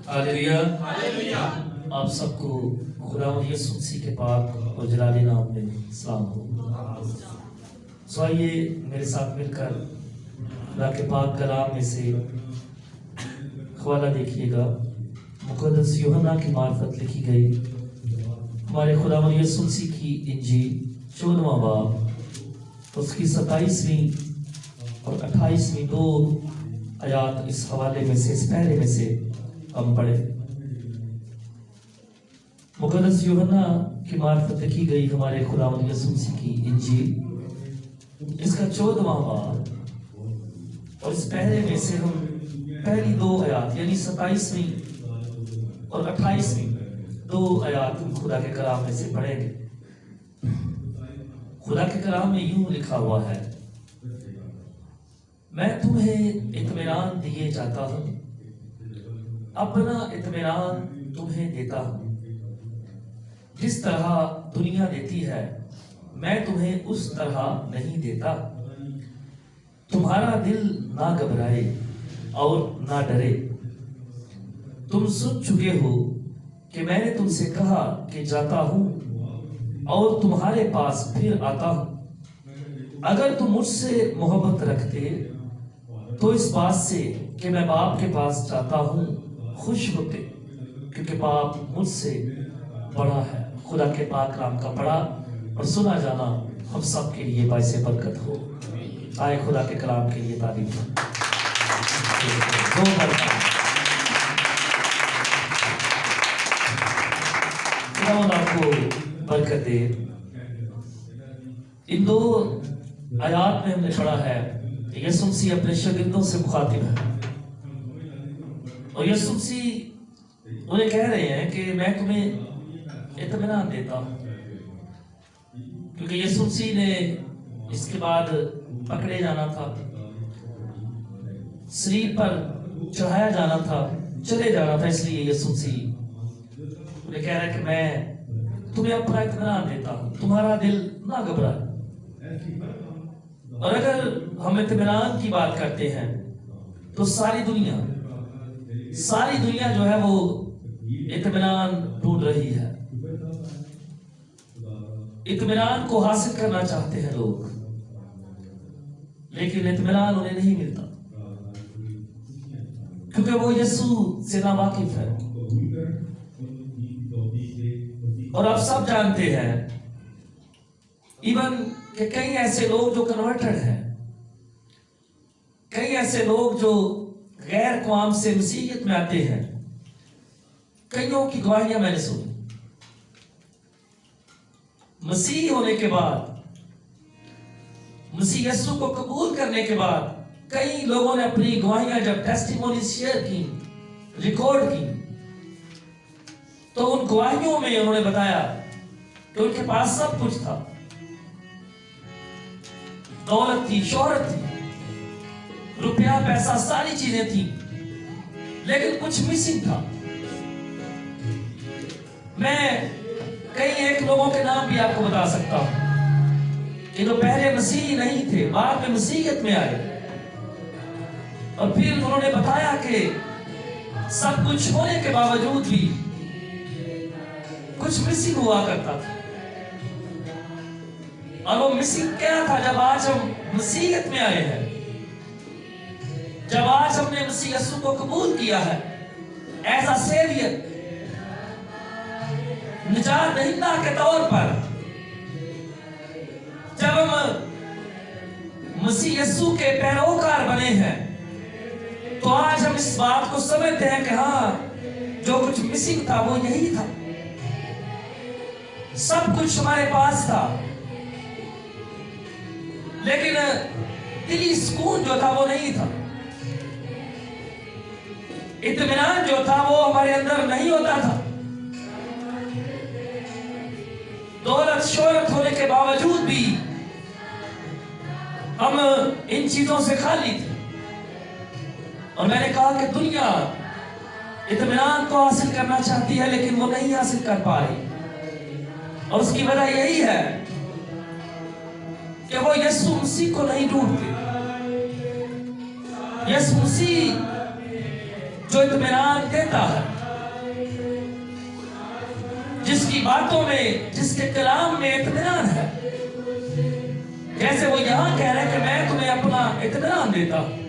Hallelujah. आप सबको खुदा यीशु मसीह के पाक और जलाली नाम में सलाम हो। सो आइए मेरे साथ मिलकर खुदा के पाक कलाम में से हवाला देखिएगा। मुक़द्दस यूहन्ना की मार्फत लिखी गई हमारे खुदा यीशु मसीह की इंजील 14वां बाब उसकी 27वीं और 28वीं दो आयात इस हवाले में से, इस पहले में से हम पढ़े। मुक़द्दस यूहन्ना की मार्फत लिखी गई हमारे खुदा यीशु मसीह की इंजील इसका 14वां बाब और इस पहले में से हम पहली दो आयात यानी 27वीं और 28वीं दो आयात हम खुदा के कलाम में से पढ़ेंगे। खुदा के कलाम में यूं लिखा हुआ है, मैं तुम्हें इत्मीनान दिए जाता हूं, अपना इत्मीनान तुम्हें देता हूं। जिस तरह दुनिया देती है मैं तुम्हें उस तरह नहीं देता। तुम्हारा दिल ना घबराए और ना डरे। तुम सुन चुके हो कि मैंने तुमसे कहा कि जाता हूं और तुम्हारे पास फिर आता हूं। अगर तुम मुझसे मोहब्बत रखते तो इस बात से कि मैं बाप के पास जाता हूं खुश होते, क्योंकि बाप मुझसे बड़ा है। खुदा के पाक कलाम का पढ़ा और सुना जाना हम सब के लिए बाइसे बरकत हो। आए खुदा के कलाम के लिए तारीफ हो। आपको बरकत दे। इन दो आयात में हमने पढ़ा है यीशु मसीह अपने शागिर्दों से मुखातिब है और यीशु मसीह उन्हें कह रहे हैं कि मैं तुम्हें इत्मीनान देता हूं, क्योंकि यीशु मसीह ने इसके बाद पकड़े जाना था, शरीर पर चढ़ाया जाना था, चले जाना था। इसलिए यीशु मसीह उन्हें कह रहा है कि मैं तुम्हें अपना इत्मीनान देता हूं, तुम्हारा दिल ना घबराए। और अगर हम इत्मीनान की बात करते हैं तो सारी दुनिया जो है वो इत्मीनान ढूंढ रही है। इत्मीनान को हासिल करना चाहते हैं लोग, लेकिन इत्मीनान उन्हें नहीं मिलता, क्योंकि वो यीशु से नावाकिफ है। और आप सब जानते हैं इवन कि कई ऐसे लोग जो कन्वर्टेड हैं, कई ऐसे लोग जो गैर कौम से मसीहियत में आते हैं, कईयों की गवाहियां मैंने सुनी। मसीह होने के बाद, मसीह यीशु को कबूल करने के बाद कई लोगों ने अपनी गवाहियां जब टेस्टिमोनी शेयर की, रिकॉर्ड की, तो उन गवाहियों में उन्होंने बताया कि उनके पास सब कुछ था, दौलत थी, शोहरत थी, रुपया पैसा सारी चीजें थी, लेकिन कुछ मिसिंग था। मैं कई एक लोगों के नाम भी आपको बता सकता हूं कि जो पहले मसीही नहीं थे, बाद में मसीहियत में आए और फिर उन्होंने बताया कि सब कुछ होने के बावजूद भी कुछ मिसिंग हुआ करता था। और वो मिसिंग क्या था? जब आज हम मसीहियत में आए हैं, जब आज हमने मसीह यीशु को कबूल किया है एज अ सेवियर, निजात दहिंदा के तौर पर, जब हम मसीह यीशु के पैरोकार बने हैं, तो आज हम इस बात को समझते हैं कि हाँ, जो कुछ मिसिंग था वो यही था। सब कुछ हमारे पास था, लेकिन दिली सुकून जो था वो नहीं था। इत्मीनान जो था वो हमारे अंदर नहीं होता था। दौलत शोहरत होने के बावजूद भी हम इन चीजों से खाली थे। और मैंने कहा कि दुनिया इत्मीनान को हासिल करना चाहती है, लेकिन वो नहीं हासिल कर पा रही। और उसकी वजह यही है कि वो यीशु मसीह को नहीं ढूंढते। यीशु मसीह जो इत्मीनान देता है, جس کی باتوں میں، جس کے کلام میں اطمینان ہے. جیسے وہ یہاں کہہ رہے ہیں کہ میں تمہیں اپنا اطمینان دیتا ہوں.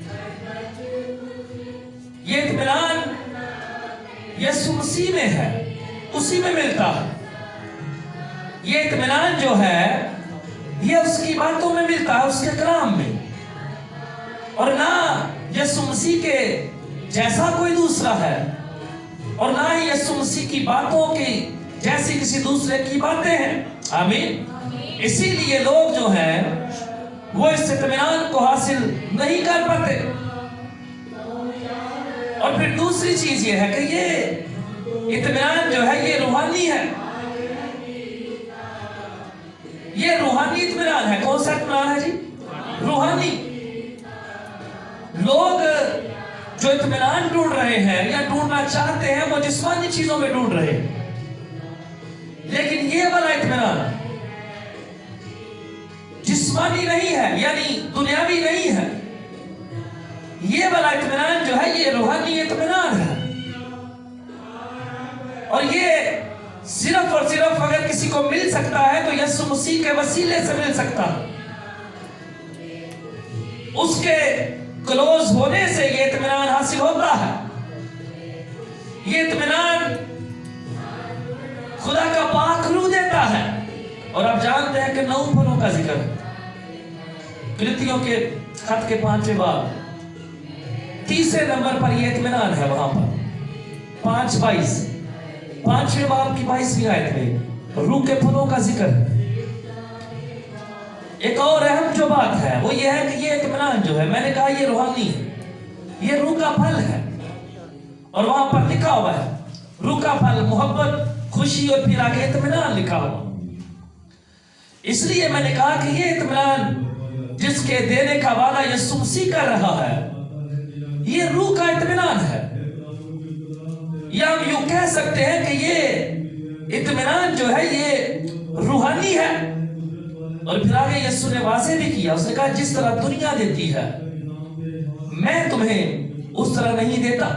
یہ اطمینان یسوع مسیح میں ہے، اسی میں ملتا ہے. یہ اطمینان جو ہے یہ اس کی باتوں میں ملتا ہے، اس کے کلام میں. اور نہ یسوع مسیح کے جیسا کوئی دوسرا ہے، اور نہ ہی یسوع مسیح کی باتوں کی جیسی کسی دوسرے کی باتیں ہیں. آمین. اسی لیے لوگ جو ہیں وہ اس اطمینان کو حاصل نہیں کر پاتے. اور پھر دوسری چیز یہ ہے کہ یہ اطمینان جو ہے یہ روحانی ہے. یہ روحانی اطمینان ہے. کون سا اطمینان ہے جی؟ روحانی. لوگ جو اطمینان ڈھونڈ رہے ہیں یا ڈھونڈنا چاہتے ہیں وہ جسمانی چیزوں میں ڈھونڈ رہے ہیں. لیکن یہ والا اطمینان جسمانی نہیں ہے، یعنی دنیاوی نہیں ہے. یہ والا اطمینان جو ہے یہ روحانی اطمینان ہے. اور یہ صرف اور صرف اگر کسی کو مل سکتا ہے تو یسوع مسیح کے وسیلے سے مل سکتا ہے. اس کے کلوز ہونے سے یہ اطمینان حاصل ہوتا ہے. یہ اطمینان خدا کا پاک روح دیتا ہے. اور آپ جانتے ہیں کہ 9 پھلوں کا ذکر ہے کلتیوں کے خط کے 5ویں باب 3 نمبر پر یہ اطمینان ہے. وہاں پر 5:22 5ویں باب کی 22ویں آیت میں روح کے پھلوں کا ذکر ہے. ایک اور اہم جو بات ہے وہ یہ ہے کہ یہ اطمینان جو ہے، میں نے کہا یہ روحانی ہے، یہ روح کا پھل ہے. اور وہاں پر لکھا ہوا ہے روح کا پھل محبت، خوشی اور پھر آگے اطمینان لکھا ہوا. اس لیے میں نے کہا کہ یہ اطمینان جس کے دینے کا وعدہ یسوع مسیح کر رہا ہے یہ روح کا اطمینان ہے. یا ہم یوں کہہ سکتے ہیں کہ یہ اطمینان جو ہے یہ روحانی ہے. اور پھر آگے یسوع نے واضح بھی کیا، اس نے کہا جس طرح دنیا دیتی ہے میں تمہیں اس طرح نہیں دیتا.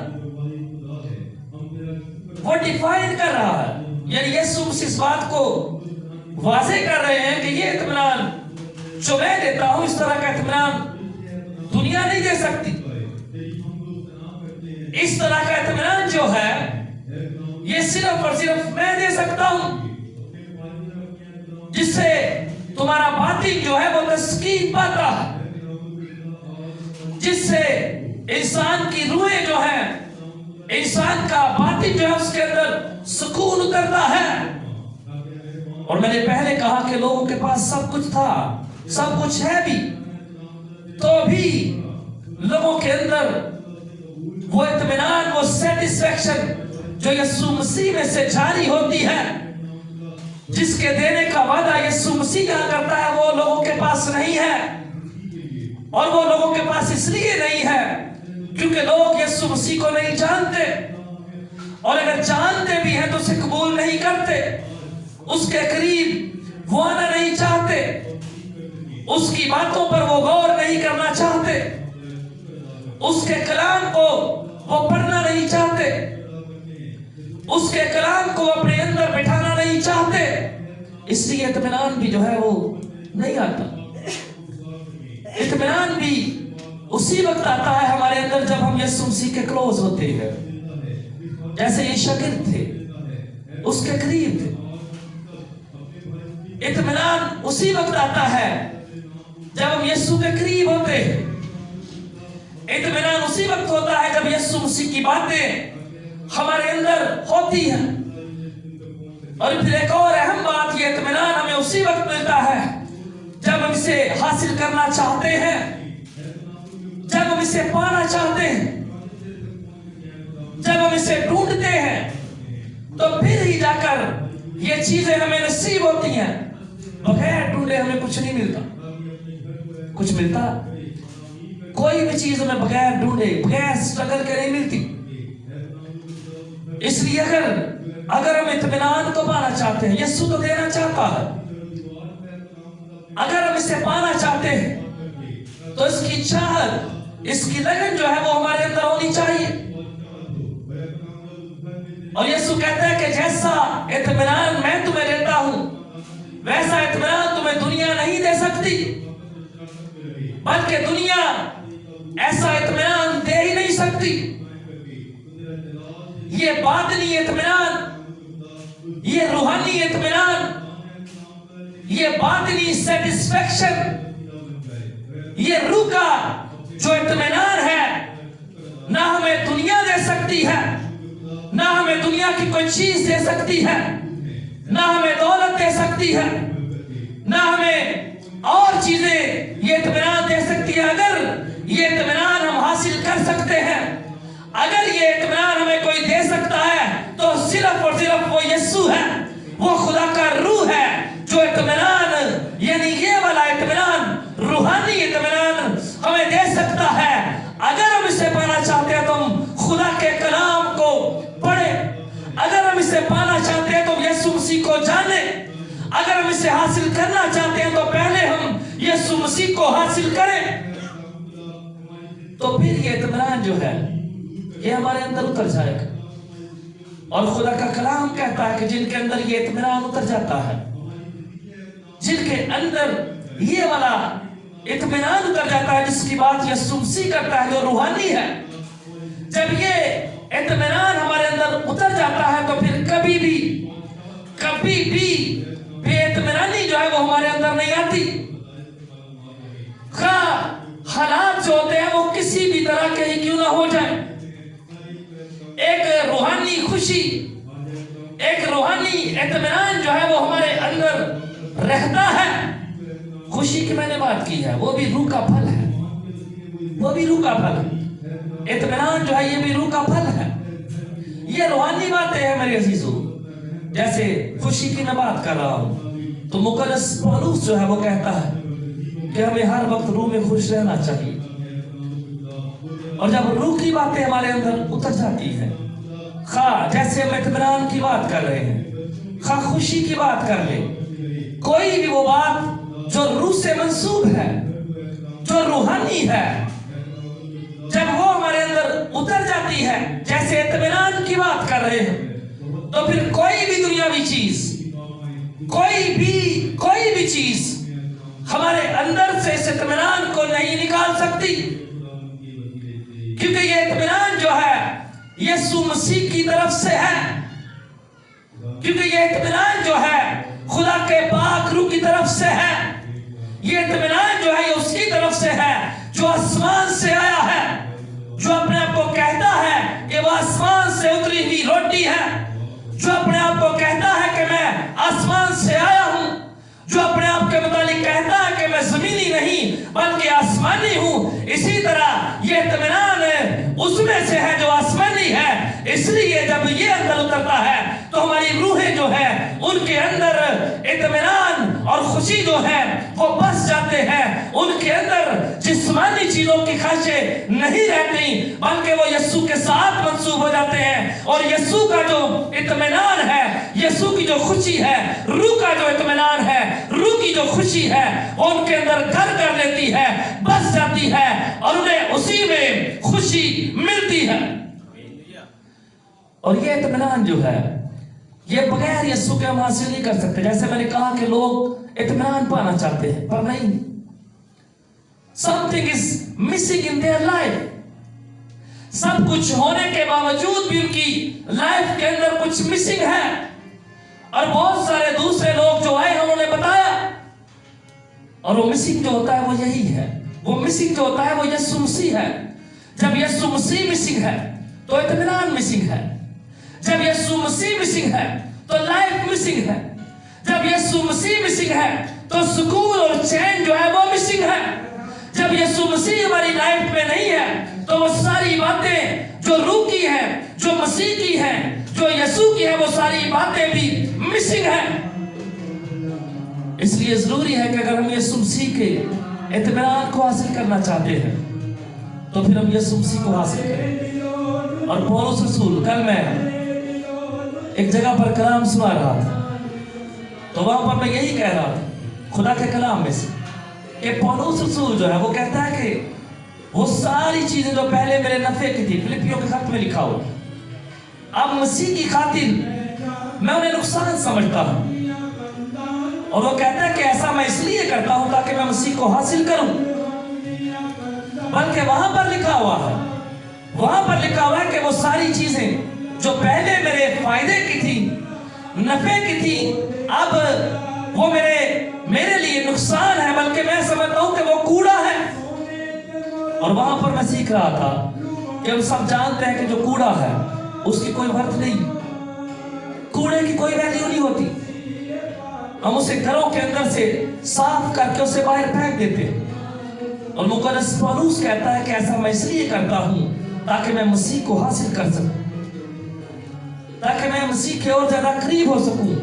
وہ ڈیفائن کر رہا ہے، یعنی یسوع اس بات کو واضح کر رہے ہیں کہ یہ اطمینان جو میں دیتا ہوں اس طرح کا اطمینان دنیا نہیں دے سکتی. اس طرح کا اطمینان جو ہے یہ صرف اور صرف میں دے سکتا ہوں، جس سے تمہارا باطن جو ہے وہ تسکین پاتا ہے، جس سے انسان کی روحیں جو ہے، انسان کا باطن جو ہے اس کے اندر سکون اترتا ہے. اور میں نے پہلے کہا کہ لوگوں کے پاس سب کچھ تھا، سب کچھ ہے بھی، تو بھی لوگوں کے اندر وہ اطمینان، وہ سیٹسفیکشن جو یسوع مسیح میں سے جاری ہوتی ہے، جس کے دینے کا وعدہ یسوع مسیح کیا کرتا ہے، وہ لوگوں کے پاس نہیں ہے. اور وہ لوگوں کے پاس اس لیے نہیں ہے کیونکہ لوگ یسوع مسیح کو نہیں جانتے، اور اگر جانتے بھی ہیں تو اسے قبول نہیں کرتے، اس کے قریب وہ آنا نہیں چاہتے، اس کی باتوں پر وہ غور نہیں کرنا چاہتے، اس کے کلام کو وہ پڑھنا نہیں چاہتے، اس کے کلام کو اپنے اندر بٹھانا نہیں چاہتے. اس لیے اطمینان بھی جو ہے وہ نہیں آتا. اطمینان بھی اسی وقت آتا ہے ہمارے اندر جب ہم یسوع مسیح کے کلوز ہوتے ہیں. جیسے یہ شاگرد تھے، اس کے قریب تھے. اطمینان اسی وقت آتا ہے جب ہم یسوع کے قریب ہوتے ہیں. اطمینان اسی وقت ہوتا ہے جب یسوع مسیح کی باتیں ہمارے اندر ہوتی ہیں. اور پھر ایک اور اہم بات، یہ اطمینان ہمیں اسی وقت ملتا ہے جب ہم اسے حاصل کرنا چاہتے ہیں، جب ہم اسے پانا چاہتے ہیں، جب ہم اسے ڈھونڈتے ہیں، تو پھر ہی جا کر یہ چیزیں ہمیں نصیب ہوتی ہیں. بغیر ڈھونڈے ہمیں کچھ نہیں ملتا. کچھ ملتا؟ کوئی بھی چیز ہمیں بغیر ڈھونڈے، بغیر سٹرگل کے نہیں ملتی. اس لیے اگر ہم اطمینان کو پانا چاہتے ہیں، یسوع تو دینا چاہتا ہے، اگر ہم اسے پانا چاہتے ہیں تو اس کی چاہت، اس کی لگن جو ہے وہ ہمارے اندر ہونی چاہیے. اور یسوع کہتا ہے کہ جیسا اطمینان میں تمہیں دیتا ہوں ویسا اطمینان تمہیں دنیا نہیں دے سکتی، بلکہ دنیا ایسا اطمینان دے ہی نہیں سکتی۔ یہ باطنی اطمینان، یہ روحانی اطمینان، یہ باطنی سیٹسفیکشن، یہ روح کا جو اطمینان ہے، نہ ہمیں دنیا دے سکتی ہے، نہ ہمیں دنیا کی کوئی چیز دے سکتی ہے، نہ ہمیں دولت دے سکتی ہے، نہ ہمیں اور چیزیں یہ اطمینان دے سکتی ہے۔ اگر یہ اطمینان ہم حاصل کر سکتے ہیں، اگر یہ اطمینان ہمیں کوئی دے سکتا ہے تو صرف اور صرف وہ یسوع ہے، وہ خدا کا روح ہے جو اطمینان، یعنی یہ والا اطمینان، روحانی اطمینان ہمیں دے سکتا ہے۔ اگر ہم اسے پانا چاہتے ہیں تو ہم خدا کے کلام کو پڑھیں، اگر ہم اسے پانا چاہتے ہیں تو ہم یسوع مسیح کو جانیں، اگر ہم اسے حاصل کرنا چاہتے ہیں تو پہلے ہم یسوع مسیح کو حاصل کریں، تو پھر یہ اطمینان جو ہے یہ ہمارے اندر اتر جائے گا۔ اور خدا کا کلام کہتا ہے کہ جن کے اندر یہ اطمینان اتر جاتا ہے، جن کے اندر یہ والا اطمینان اتر جاتا ہے جس کی بات یسوع مسیح کرتا ہے جو روحانی ہے، جب یہ اطمینان ہمارے اندر اتر جاتا ہے تو پھر کبھی بھی بے اطمینانی جو ہے وہ ہمارے اندر نہیں آتی۔ حالات جو ہوتے ہیں وہ کسی بھی طرح کے ہی کیوں نہ ہو جائیں، ایک روحانی خوشی، ایک روحانی اطمینان جو ہے وہ ہمارے اندر رہتا ہے۔ خوشی کی میں نے بات کی ہے، وہ بھی روح کا پھل ہے، وہ بھی روح کا پھل ہے۔ اطمینان جو ہے یہ بھی روح کا پھل ہے۔ یہ روحانی باتیں ہیں میرے عزیزو۔ جیسے خوشی کی میں بات کر رہا ہوں تو مقدس پولس جو ہے وہ کہتا ہے کہ ہمیں ہر وقت روح میں خوش رہنا چاہیے، اور جب روح کی باتیں ہمارے اندر اتر جاتی ہیں، خواہ جیسے ہم اطمینان کی بات کر رہے ہیں، خواہ خوشی کی بات کر لیں، کوئی بھی وہ بات جو روح سے منسوب ہے، جو روحانی ہے، جب وہ ہمارے اندر اتر جاتی ہے، جیسے اطمینان کی بات کر رہے ہیں، تو پھر کوئی بھی دنیاوی چیز، کوئی بھی چیز ہمارے اندر سے اس اطمینان کو نہیں نکال سکتی، کیونکہ یہ اطمینان جو ہے یسوع مسیح کی طرف سے ہے، کیونکہ یہ اطمینان جو ہے خدا کے پاک روح کی طرف سے ہے، یہ اطمینان جو ہے یہ اس کی طرف سے ہے جو آسمان سے آیا ہے، جو اپنے آپ کو کہتا ہے کہ وہ آسمان سے اتری ہوئی روٹی ہے، جو اپنے آپ کو کہتا ہے کہ میں آسمان سے آیا ہوں، جو اپنے آپ کے متعلق کہتا ہے کہ میں زمینی نہیں بلکہ آسمانی ہوں۔ اسی طرح یہ اطمینان اس میں سے ہے جو آسمانی ہے، اس لیے جب یہ اندر اترتا ہے تو ہماری روحیں جو ہے ان کے اندر اطمینان اور خوشی جو ہے وہ بس جاتے ہیں، ان کے اندر جسمانی چیزوں کی خواہشیں نہیں رہتی بلکہ وہ یسوع کے ساتھ منسوب ہو جاتے ہیں، اور یسوع کا جو اطمینان ہے، یسوع کی جو خوشی ہے، روح کا جو اطمینان ہے، روح کی جو خوشی ہے وہ ان کے اندر گھر کر لیتی ہے، بس جاتی ہے، اور انہیں اسی میں خوشی ملتی ہے۔ اور یہ اطمینان جو ہے یہ بغیر یسوع کے ہم حاصل نہیں کر سکتے۔ جیسے میں نے کہا کہ لوگ اطمینان پانا چاہتے ہیں پر نہیں، something is missing in their life۔ سب کچھ ہونے کے باوجود بھی ان کی لائف کے اندر کچھ مسنگ ہے، اور بہت سارے دوسرے لوگ جو آئے انہوں نے بتایا، اور وہ مسنگ جو ہوتا ہے وہ یہی ہے، وہ مسنگ جو ہوتا ہے وہ یسوع مسیح ہے۔ جب یسوع مسیح مسنگ ہے تو اطمینان مسنگ ہے، جب یسوع مسیح مسنگ ہے تو لائف مسنگ ہے، جب یسوع مسیح مسنگ ہے تو سکون اور چین جو ہے وہ مسنگ ہے۔ جب یسوع مسیح ہماری لائف میں نہیں ہے تو وہ ساری باتیں جو روح کی ہیں، جو مسیح کی ہیں، جو یسوع کی ہے، وہ ساری باتیں بھی مسنگ ہیں۔ اس لیے ضروری ہے کہ اگر ہم یسوع مسیح کے اطمینان کو حاصل کرنا چاہتے ہیں تو پھر ہم یسوع مسیح کو حاصل کریں۔ اور پولس رسول، کل میں ایک جگہ پر کلام سنا رہا تھا تو وہاں پر میں یہی کہہ رہا تھا خدا کے کلام میں سے کہ پولس رسول جو ہے وہ کہتا ہے کہ وہ ساری چیزیں جو پہلے میرے نفع کی تھی، فلپیوں کے خط میں لکھا ہوا، अब मसीह की खातिर मैं उन्हें नुकसान समझता हूं। और वो कहता है कि ऐसा मैं इसलिए करता हूं ताकि मैं मसीह को हासिल करूं। बल्कि वहां पर लिखा हुआ है कि वो सारी चीजें जो पहले मेरे फायदे की थी, नफे की थी, अब वो मेरे लिए नुकसान है, बल्कि मैं समझता हूं कि वो कूड़ा है। और वहां पर मैं सीख रहा था कि हम सब जानते हैं कि जो कूड़ा है उसकी कोई अर्थ नहीं, कूड़े की कोई वैल्यू नहीं होती। हम उसे घरों के अंदर से साफ करके उसे बाहर फेंक देते हैं। और मुकद्दस पौलुस कहता है कि ऐसा मैं इसलिए करता हूं ताकि मैं मसीह को हासिल कर सकूं, ताकि मैं मसीह के और ज्यादा करीब हो सकूं।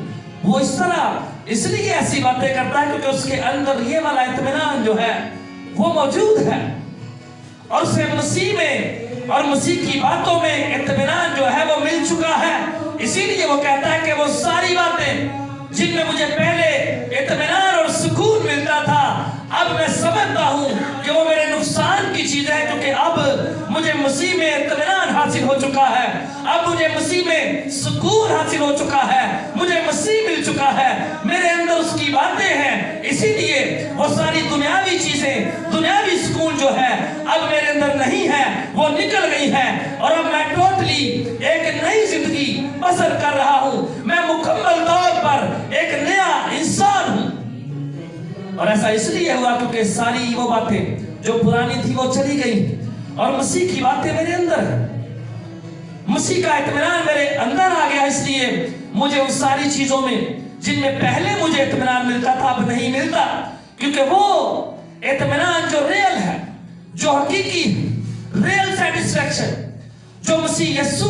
वो इस तरह इसलिए ऐसी बातें करता है क्योंकि उसके अंदर ये वाला इत्मीनान जो है वो मौजूद है, और उसे मसीह में और मसीह की बातों में इत्मीनान जो है वो मिल चुका है। इसीलिए वो कहता है कि वो सारी बातें जिनमें मुझे पहले इत्मीनान और सुकून मिलता था, अब मैं समझता हूं कि वो मेरे नुकसान की चीज है, क्योंकि अब मुझे मसीह में इत्मीनान हासिल हो चुका है, अब मुझे मसीह में सुकून हासिल हो चुका है, मुझे मसीह मिल चुका है, मेरे अंदर उसकी बातें हैं। इसीलिए वो सारी दुनियावी चीजें, दुनियावी सुकून जो है अब मेरे अंदर नहीं है, वो निकल गई है, और अब मैं टोटली एक नई जिंदगी बसर कर रहा हूं। मैं मुकम्मल तौर पर एक नया इंसान हूं। और ऐसा इसलिए हुआ क्योंकि सारी वो बातें जो पुरानी थी वो चली गई, और मसीह की बातें मेरे अंदर है, मसीह का इत्मीनान मेरे अंदर आ गया। इसलिए मुझे उन सारी चीजों में जिनमें पहले मुझे इत्मीनान मिलता था अब नहीं मिलता, क्योंकि वो इत्मीनान जो रियल है, जो हकीकी रियल सेटिस्फैक्शन जो मसीह यीशु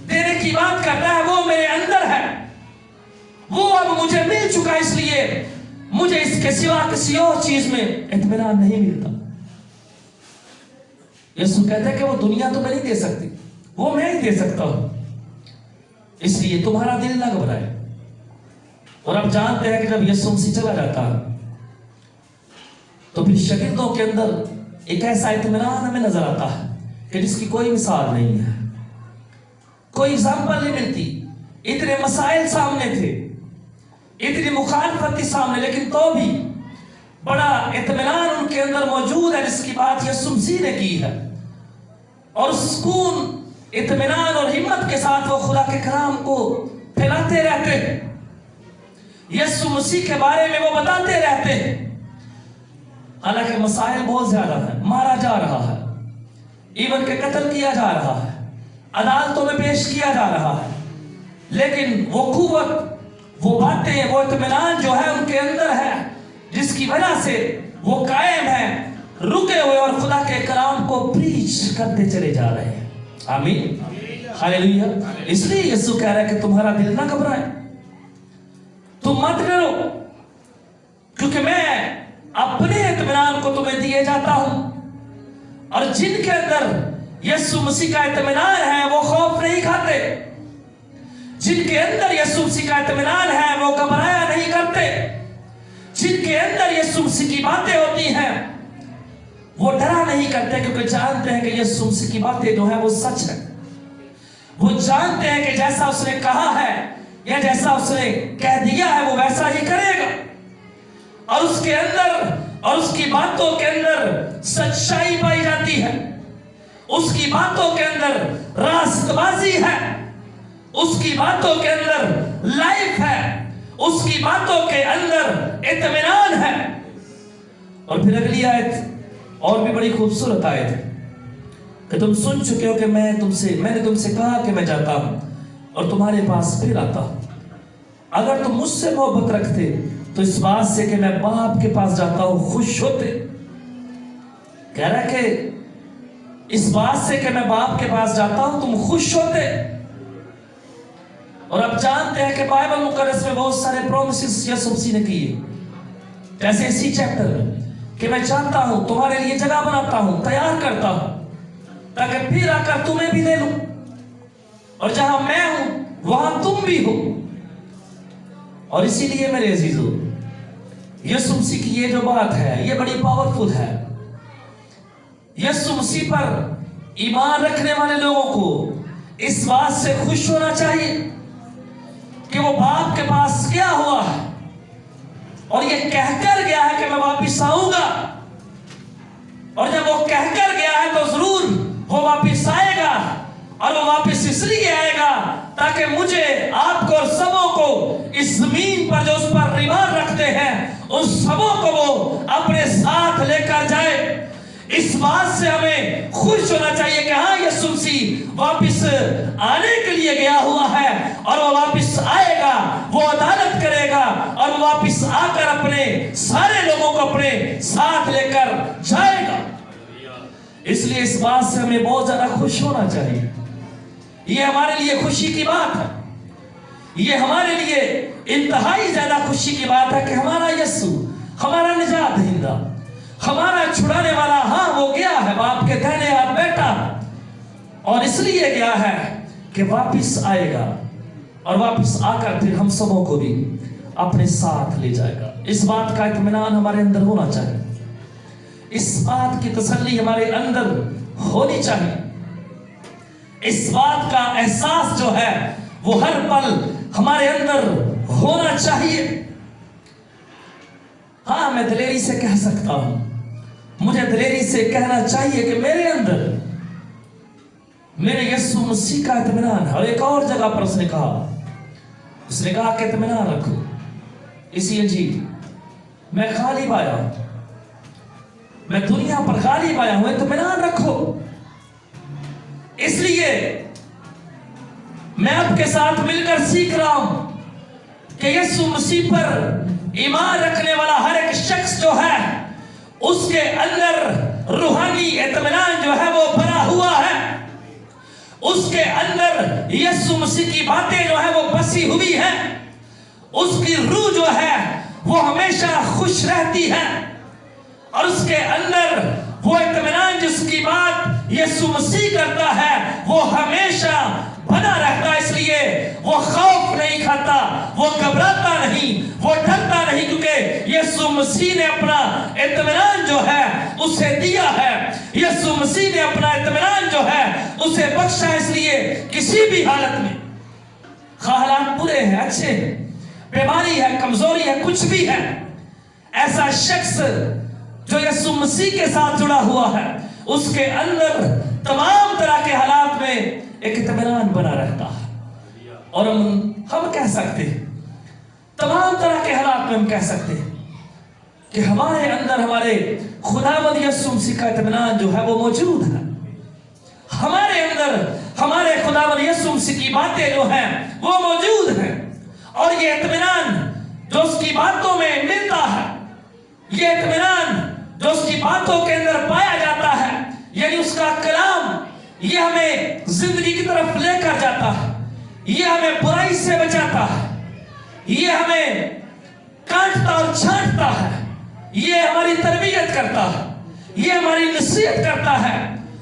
देने की बात करता है वो मेरे अंदर है, वो अब मुझे मिल चुका। इसलिए मुझे इसके सिवा किसी और चीज में इत्मीनान नहीं मिलता। यीशु कहता है कि वो दुनिया तो मैं नहीं दे सकती, वो मैं ही दे सकता हूं। इसलिए तुम्हारा दिल न घबराए। और आप जानते हैं कि जब यीशु मसीह चला जाता है तो फिर शागिर्दों के अंदर एक ऐसा इत्मीनान हमें नजर आता है कि जिसकी कोई मिसाल नहीं है, कोई एग्जाम्पल नहीं मिलती। इतने मसाइल सामने थे, इतनी मुखालफत थी सामने, लेकिन तो भी बड़ा इत्मीनान उनके अंदर मौजूद है जिसकी बात यीशु मसीह ने की है। और सुकून, इत्मीनान और हिम्मत के साथ वो खुदा के कलाम को फैलाते रहते हैं, यीशु मसीह के बारे में वो बताते रहते हैं। हालांकि मसाइल बहुत ज्यादा है, मारा जा रहा है, इवन के कत्ल किया जा रहा है, अदालतों में पेश किया जा रहा है, लेकिन वो कुव्वत, वो बातें, वो इत्मीनान जो है उनके अंदर है, जिसकी वजह से वो कायम है, रुके हुए, और खुदा के कलाम को प्रीच करते चले जा रहे हैं। आमीन, हालेलुया। इसलिए यीशु कह रहा है कि तुम्हारा दिल ना घबराए, तुम मत डरो, क्योंकि मैं अपने इत्मीनान को तुम्हें दिए जाता हूं। और जिनके अंदर यीशु मसीह का इत्मीनान है वो खौफ नहीं खाते, जिनके अंदर यीशु मसीह का इत्मीनान है वो घबराया नहीं करते, जिनके अंदर यीशु मसीह की बातें होती हैं वो डरा नहीं करते, क्योंकि जानते हैं कि यीशु मसीह की बातें जो है वो सच है। वो जानते हैं कि जैसा उसने कहा है या जैसा उसने कह दिया है वो वैसा ही करेगा, और उसके अंदर और उसकी बातों के अंदर सच्चाई पाई जाती है, उसकी बातों के अंदर रास्तबाजी है, उसकी बातों के अंदर लाइफ है, उसकी बातों के अंदर इत्मीनान है। और फिर अगली आयत और भी बड़ी खूबसूरत आयत है कि तुम सुन चुके हो कि मैंने तुमसे कहा कि मैं जाता हूं और तुम्हारे पास फिर आता हूं। अगर तुम मुझसे मोहब्बत रखते तो इस बात से कि मैं बाप के पास जाता हूं खुश होते। कह रहा है कि इस बात से कि मैं बाप के पास जाता हूं तुम खुश होते। और आप जानते हैं कि बाइबल मुकद्दस में बहुत सारे प्रोमिसेस यीशु मसीह ने किए, जैसे इसी चैप्टर में कि मैं चाहता हूं तुम्हारे लिए जगह बनाता हूं, तैयार करता हूं, ताकि फिर आकर तुम्हें भी ले लूं, और जहां मैं हूं वहां तुम भी हो। और इसीलिए मेरे अजीजों, यीशु मसीह की ये जो बात है ये बड़ी पावरफुल है। यीशु मसीह पर ईमान रखने वाले लोगों को इस बात से खुश होना चाहिए कि वो बाप के पास गया हुआ है और ये कहकर गया है कि मैं वापिस आऊंगा, और जब वो कहकर गया है तो जरूर वो वापिस आएगा। और वो वापिस इसलिए आएगा ताकि मुझे, आपको और सबों को इस जमीन पर जो उस पर रीमान रखते हैं उन सबों को वो अपने साथ लेकर जाए। इस बात से हमें खुश होना चाहिए कि हाँ, यीशु मसीह वापिस आने के लिए गया हुआ है और वो वापिस आएगा, वो अदालत करेगा और वो वापिस आकर अपने सारे लोगों को अपने साथ लेकर जाएगा। इसलिए इस बात से हमें बहुत ज्यादा खुश होना चाहिए। ये हमारे लिए खुशी की बात है, ये हमारे लिए इंतहाई ज्यादा खुशी की बात है कि हमारा यीशु, हमारा निजात दहिंदा, हमारा छुड़ाने वाला, हाँ वो गया है बाप के दाहिने हाथ बैठा, और इसलिए गया है कि वापिस आएगा और वापिस आकर फिर हम सबों को भी अपने साथ ले जाएगा। इस बात का इत्मीनान हमारे अंदर होना चाहिए, इस बात की तसल्ली हमारे अंदर होनी चाहिए, इस बात का एहसास जो है वो हर पल हमारे अंदर होना चाहिए। हाँ, मैं दिलेरी से कह सकता हूं, मुझे दिलेरी से कहना चाहिए कि मेरे अंदर मेरे यीशु मसीह का इत्मीनान है। और एक और जगह पर उसने कहा कि इत्मीनान रखो, इसलिए जी मैं खाली आया हूं, मैं दुनिया पर खाली आया हूं, इत्मीनान रखो। इसलिए मैं आपके साथ मिलकर सीख रहा हूं कि यीशु मसीह पर ईमान रखने वाला हर एक शख्स जो है उसके अंदर रूहानी इत्मीनान जो है वो भरा हुआ है, उसके अंदर यीशु मसीह की बातें जो है वो बसी हुई है, उसकी रूह जो है वो हमेशा खुश रहती है, और उसके अंदर वो इत्मीनान जिसकी बात यीशु मसीह करता है वो हमेशा बना रहता। इसलिए वो खौफ नहीं खाता, वो घबराता नहीं, वो डरता नहीं, क्योंकि यीशु मसीह ने अपना इत्मीनान जो है उसे दिया है, यीशु मसीह ने अपना इत्मीनान जो है उसे बख्शा। इसलिए किसी भी हालत में, हालात बुरे हैं, अच्छे हैं, बीमारी है, कमजोरी है, कुछ भी है, ऐसा शख्स जो यीशु मसीह के साथ जुड़ा हुआ है उसके अंदर तमाम तरह के हालात में एक इत्मीनान बना रहता है। और हम कह सकते हैं, तमाम तरह के हालात में हम कह सकते हैं कि हमारे अंदर हमारे खुदावंद यीशु मसीह का इत्मीनान जो है वो मौजूद है। हमारे अंदर हमारे खुदावंद यीशु मसीह की बातें जो हैं वो मौजूद हैं, और ये इत्मीनान जो उसकी बातों में मिलता है, ये इत्मीनान जो उसकी बातों के अंदर पाया जाता है, यानी उसका कलाम, ये हमें जिंदगी की तरफ लेकर जाता है, ये हमें बुराई से बचाता है, ये हमें काटता और छांटता है, ये हमारी तरबियत करता है, ये हमारी नसीहत करता है,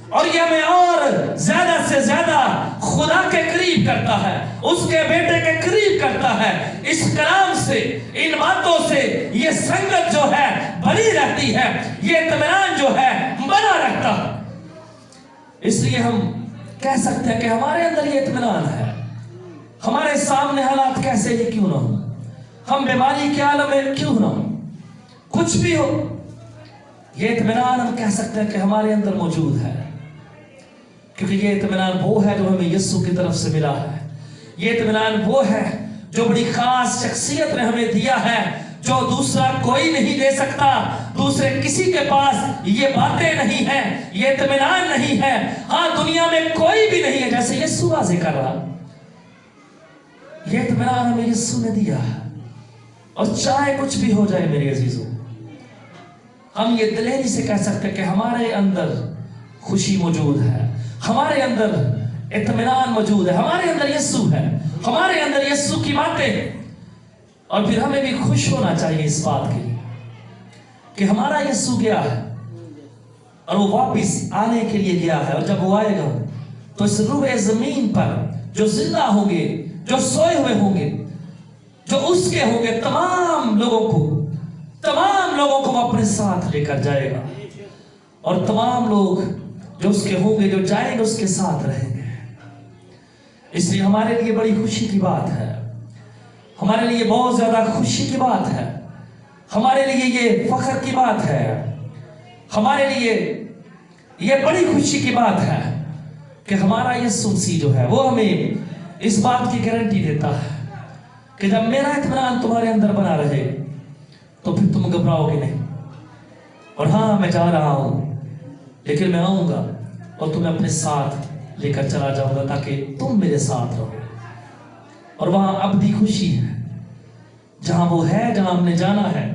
और ये हमें और ज्यादा से ज्यादा खुदा के करीब करता है, उसके बेटे के करीब करता है। इस कलाम से, इन बातों से ये संगत जो है बनी रहती है, ये इत्मीनान जो है बना रहता है। इसलिए हम कह सकते हैं कि हमारे अंदर ये इत्मीनान है। हमारे सामने हालात कैसे ही क्यों ना हो, हम बीमारी के आलम में क्यों ना हो, कुछ भी हो, ये इत्मीनान हम कह सकते हैं कि हमारे अंदर मौजूद है, क्योंकि ये इत्मीनान वो है जो हमें यीशु की तरफ से मिला है। ये इत्मीनान वो है जो बड़ी खास शख्सियत ने हमें दिया है, जो दूसरा कोई नहीं दे सकता, दूसरे किसी के पास ये बातें नहीं है, ये इत्मीनान नहीं है। हाँ, दुनिया में कोई भी नहीं है, जैसे यीशु वाज़े कर रहा, ये इत्मीनान हमें यीशु ने दिया है। और चाहे कुछ भी हो जाए मेरे अजीजों, हम ये दिलेरी से कह सकते हैं कि हमारे अंदर खुशी मौजूद है, हमारे अंदर इत्मीनान मौजूद है, हमारे अंदर यीशु है, हमारे अंदर यीशु की बातें। और फिर हमें भी खुश होना चाहिए इस बात के लिए कि हमारा यीशु गया है और वो वापिस आने के लिए गया है, और जब वो आएगा तो इस रूए जमीन पर जो जिंदा होंगे, जो सोए हुए होंगे, जो उसके होंगे, तमाम लोगों को वो अपने साथ लेकर जाएगा, और तमाम लोग जो उसके होंगे, जो जाएंगे, उसके साथ रहेंगे। اس لیے ہمارے لیے بڑی خوشی کی بات ہے، ہمارے لیے بہت زیادہ خوشی کی بات ہے، ہمارے لیے یہ فخر کی بات ہے، ہمارے لیے یہ بڑی خوشی کی بات ہے کہ ہمارا یسوع مسیح جو ہے وہ ہمیں اس بات کی گارنٹی دیتا ہے کہ جب میرا اطمینان تمہارے اندر بنا رہے تو پھر تم گھبراؤ گے نہیں۔ اور ہاں میں جا رہا ہوں لیکن میں آؤں گا اور تمہیں اپنے ساتھ لے کر چلا جاؤں گا تاکہ تم میرے ساتھ رہو۔ اور وہاں ابدی خوشی ہے، جہاں وہ ہے، جہاں ہم نے جانا ہے۔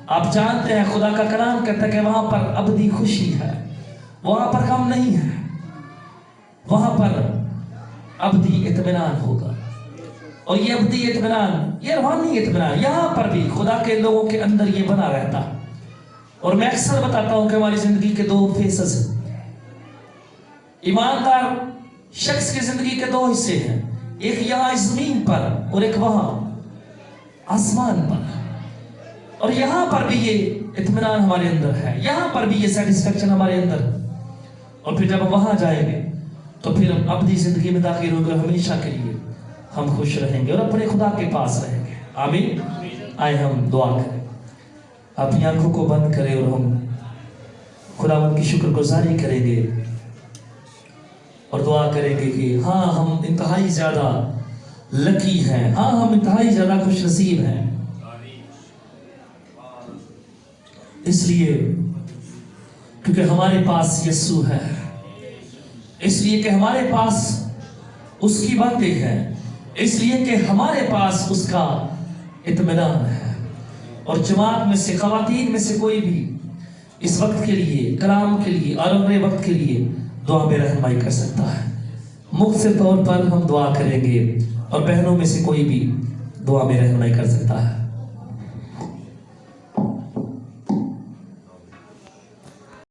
آپ جانتے ہیں خدا کا کلام کہتا ہے کہ وہاں پر ابدی خوشی ہے، وہاں پر غم نہیں ہے، وہاں پر ابدی اطمینان ہوگا۔ اور یہ ابدی اطمینان، یہ روحانی اطمینان یہاں پر بھی خدا کے لوگوں کے اندر یہ بنا رہتا ہے۔ اور میں اکثر بتاتا ہوں کہ ہماری زندگی کے 2 فیسز ہیں۔ ایماندار شخص کی زندگی کے 2 حصے ہیں، ایک یہاں زمین پر اور ایک وہاں آسمان پر۔ اور یہاں پر بھی یہ اطمینان ہمارے اندر ہے، یہاں پر بھی یہ سیٹسفیکشن ہمارے اندر ہے۔ اور پھر جب ہم وہاں جائیں گے تو پھر ہم اپنی زندگی میں داخل ہوں گے، ہمیشہ کے لیے ہم خوش رہیں گے اور اپنے خدا کے پاس رہیں گے۔ آمین۔ آئے ہم دعا کریں، اپنی آنکھوں کو بند کریں اور ہم خداوند کی شکر گزاری کریں گے اور دعا کریں گے کہ ہاں ہم انتہائی زیادہ لکی ہیں، ہاں ہم انتہائی زیادہ خوش نصیب ہیں، اس لیے کیونکہ ہمارے پاس یسوع ہے، اس لیے کہ ہمارے پاس اس کی باتیں ہیں، اس لیے کہ ہمارے پاس اس کا اطمینان ہے۔ اور جماعت میں سے، خواتین میں سے کوئی بھی اس وقت کے لیے، کلام کے لیے اور اگلے وقت کے لیے دعا میں رہنمائی کر سکتا ہے۔ مختصر طور پر ہم دعا کریں گے اور بہنوں میں سے کوئی بھی دعا میں رہنمائی کر سکتا ہے۔